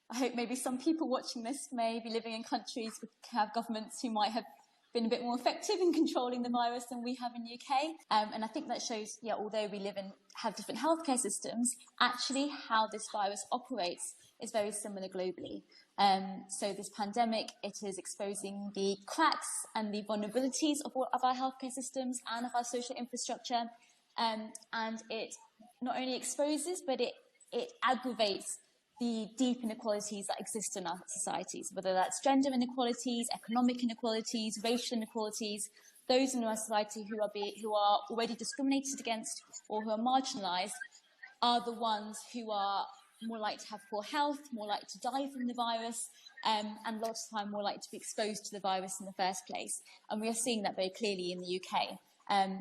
I hope maybe some people watching this may be living in countries which have governments who might have been a bit more effective in controlling the virus than we have in the UK. And I think that shows, although we have different healthcare systems, actually how this virus operates is very similar globally. So this pandemic, it is exposing the cracks and the vulnerabilities of our healthcare systems and of our social infrastructure. And it not only exposes, but it aggravates the deep inequalities that exist in our societies, whether that's gender inequalities, economic inequalities, racial inequalities. Those in our society who are already discriminated against or who are marginalised are the ones who are more likely to have poor health, more likely to die from the virus, and a lot of the time more likely to be exposed to the virus in the first place. And we are seeing that very clearly in the UK.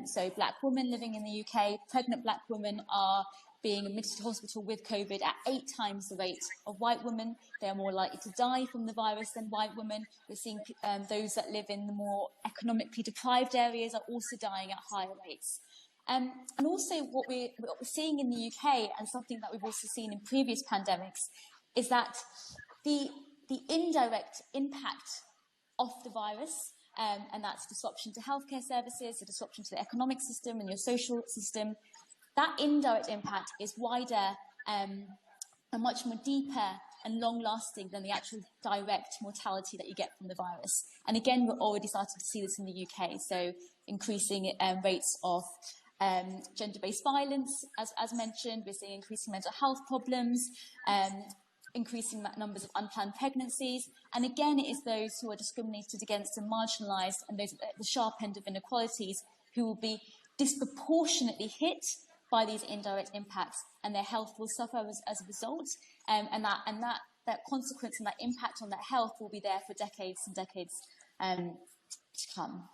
So black women living in the UK, pregnant black women are being admitted to hospital with COVID at 8 times the rate of white women. They are more likely to die from the virus than white women. We're seeing those that live in the more economically deprived areas are also dying at higher rates. And also what we're seeing in the UK, and something that we've also seen in previous pandemics, is that the indirect impact of the virus, and that's disruption to healthcare services, the disruption to the economic system and your social system, that indirect impact is wider and much more deeper and long-lasting than the actual direct mortality that you get from the virus. And again, we're already starting to see this in the UK, so increasing rates of gender-based violence, as mentioned. We're seeing increasing mental health problems, increasing numbers of unplanned pregnancies. And again, it is those who are discriminated against and marginalised, and those at the sharp end of inequalities, who will be disproportionately hit by these indirect impacts, and their health will suffer as a result. And that consequence and that impact on their health will be there for decades and decades to come.